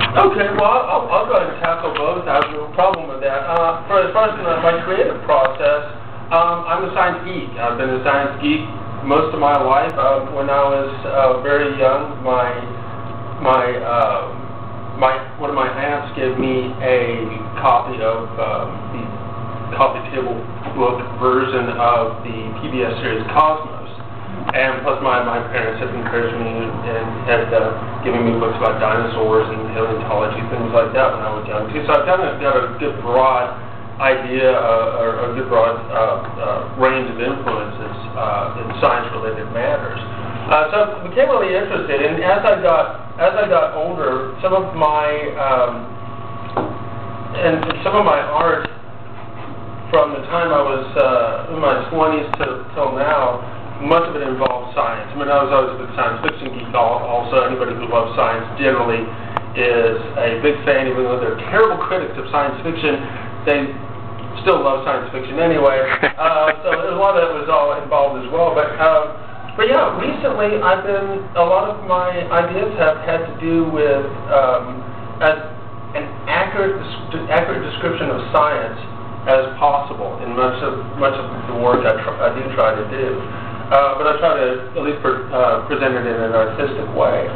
Okay, well, I'll go ahead and tackle both. I have no problem with that. As far as my creative process, I'm a science geek. I've been a science geek most of my life. When I was very young, one of my aunts gave me a copy of the coffee table book version of the PBS series Cosmos. And plus my parents had encouraged me and had given me books about dinosaurs and paleontology, things like that when I was young too. So I've got a good broad idea or a good broad range of influences in science-related matters. So I became really interested, and as I got older, some of my art from the time I was in my 20s till now, much of it involves science. I mean, I was always a big science fiction geek also. Anybody who loves science generally is a big fan, even though they're terrible critics of science fiction, they still love science fiction anyway. So a lot of that was all involved as well. But yeah, recently a lot of my ideas have had to do with an accurate description of science as possible in much of the work I do try to do. But I try to at least present it in an artistic way.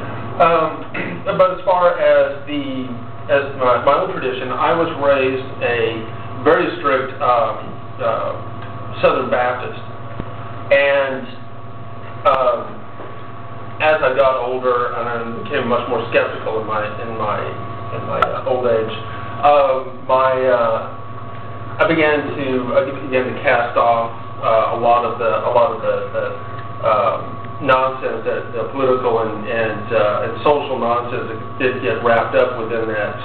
But as far as my own tradition, I was raised a very strict Southern Baptist, and as I got older and I became much more skeptical in my old age, I began to cast off a lot of the nonsense, the political and social nonsense that did get wrapped up within that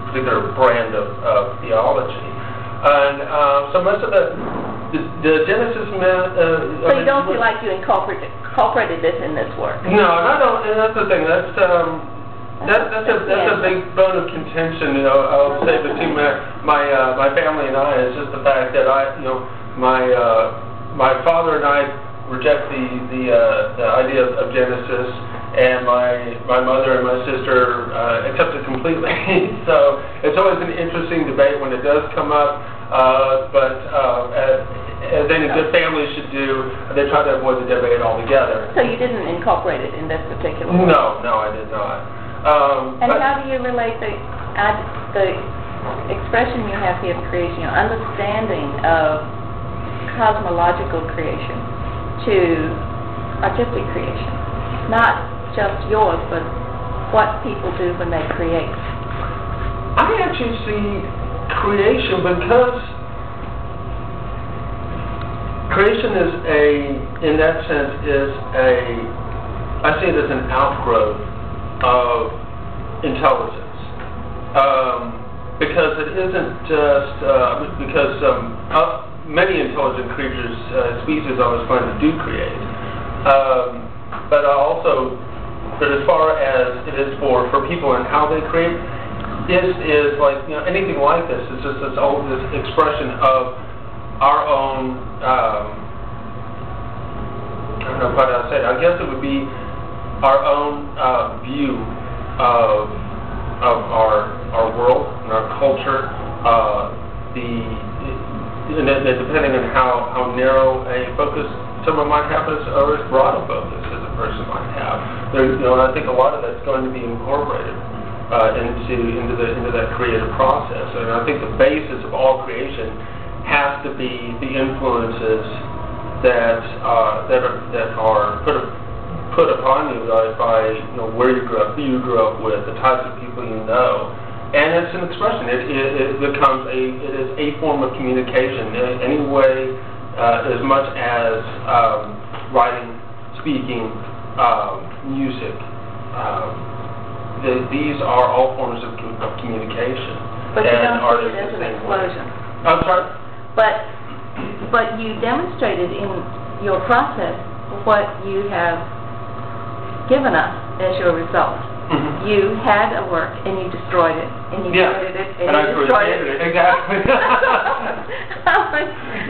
particular brand of theology. And so much of the Genesis myth. So you don't feel like you incorporated this in this work? No, and I don't. And that's the thing. That's a big bone of contention. I'll say between my family and I is just the fact that my father and I reject the idea of Genesis, and my mother and my sister accept it completely. So it's always an interesting debate when it does come up. But as any good family should do, they try to avoid the debate altogether. So you didn't incorporate it in this particular way? No, I did not. And how do you relate the expression you have here of creation, your understanding of cosmological creation to artistic creation? Not just yours, but what people do when they create. I actually see creation because creation in that sense, I see it as an outgrowth of intelligence. Because it isn't just, many intelligent creatures, species always find to do create. But as far as it is for people and how they create, this is like, anything like this. It's just this expression of our own, I don't know what I'd say. I guess it would be our own view of our world and our culture, depending on how narrow a focus someone might have or as broad a focus as a person might have. I think a lot of that's going to be incorporated into that creative process. And I think the basis of all creation has to be the influences that are put upon you by where you grew up, who you grew up with, the types of people you know. And it's an expression. It is a form of communication in any way, as much as writing, speaking, music. These are all forms of communication. But you don't see it as an explosion. I'm sorry? But you demonstrated in your process what you have given us as your result. Mm-hmm. You had a work and you destroyed it, and you created it, and you destroyed it. Exactly.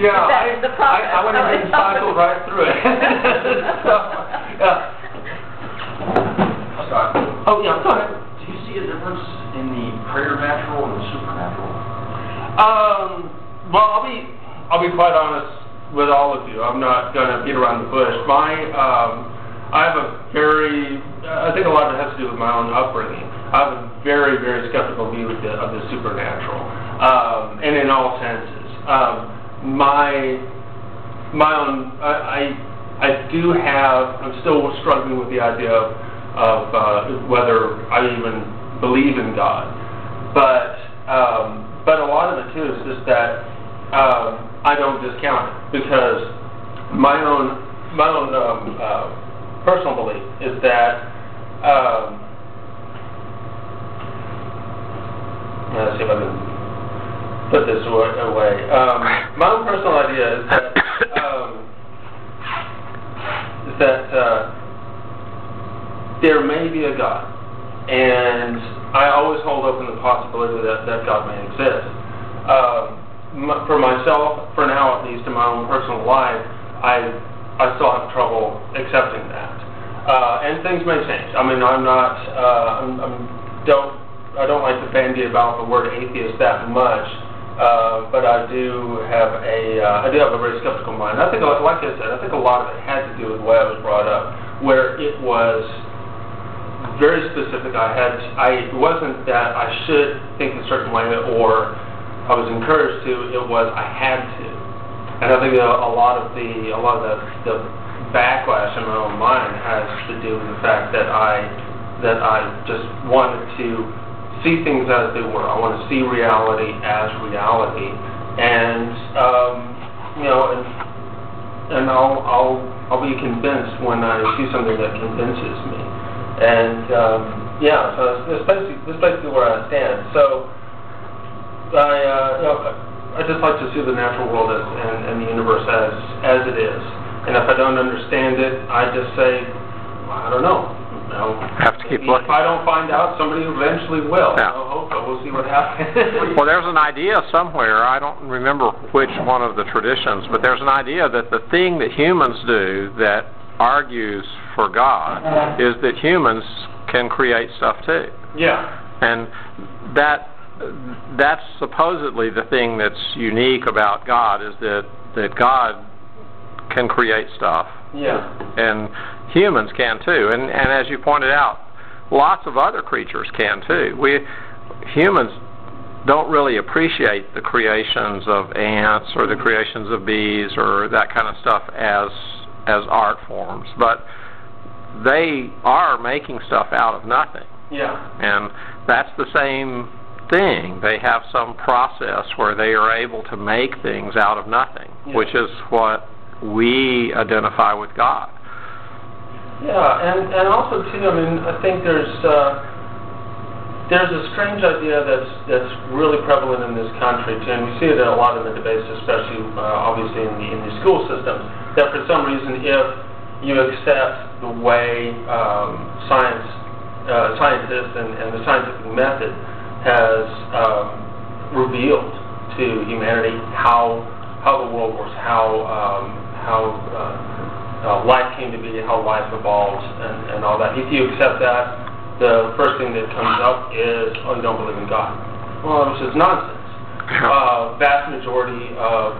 Yeah, that's the process. I went ahead and cycled right through it. So, yeah. Sorry. Oh, yeah, go ahead. Do you see a difference difference in the preternatural and the supernatural? Well, I'll be quite honest with all of you. I'm not going to beat around the bush. I have a I think a lot of it has to do with my own upbringing. I have a very, very skeptical view of the supernatural, and in all senses. My own, I'm still struggling with the idea of whether I even believe in God. But a lot of it too is just that I don't discount it, because my own personal belief is that let's see if I can put this away. My own personal idea is that there may be a God, and I always hold open the possibility that God may exist. For myself, for now at least, in my own personal life, I still have trouble accepting that. And things may change. I mean, I don't like to bandy about the word atheist that much, but I do have a very skeptical mind. I think, like I said, I think a lot of it had to do with the way I was brought up, where it was very specific. It wasn't that I should think a certain way or I was encouraged to. It was I had to. And I think a lot of the backlash in my own mind has to do with the fact that I just wanted to see things as they were. I want to see reality as reality, and and I'll be convinced when I see something that convinces me. And so that's basically where I stand. So I just like to see the natural world and the universe as it is. And if I don't understand it, I just say, well, I don't know. Have to keep looking. If I don't find out, somebody eventually will. Yeah. We'll see what happens. Well, there's an idea somewhere, I don't remember which one of the traditions, but there's an idea that the thing that humans do that argues for God is that humans can create stuff too. Yeah. And that's supposedly the thing that's unique about God, is that God can create stuff. Yeah. And humans can too. And as you pointed out, lots of other creatures can too. Humans don't really appreciate the creations of ants or the creations of bees or that kind of stuff as art forms, but they are making stuff out of nothing. Yeah. And that's the same thing. They have some process where they are able to make things out of nothing, which is what we identify with God. Yeah, and also too, I mean, I think there's a strange idea that's really prevalent in this country too, and we see it a lot in the debates, especially obviously in the school systems, that for some reason, if you accept the way scientists and the scientific method has revealed to humanity how the world works, how life came to be, how life evolved, and all that. If you accept that, the first thing that comes up is, oh, you don't believe in God. Well, which is nonsense. Vast majority of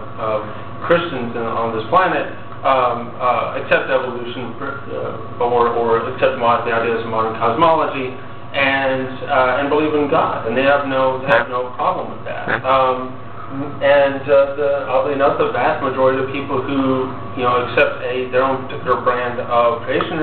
Christians on this planet accept evolution or accept the ideas of modern cosmology and believe in God, and they have no problem with that. Oddly enough, the vast majority of people who accept their own particular brand of creation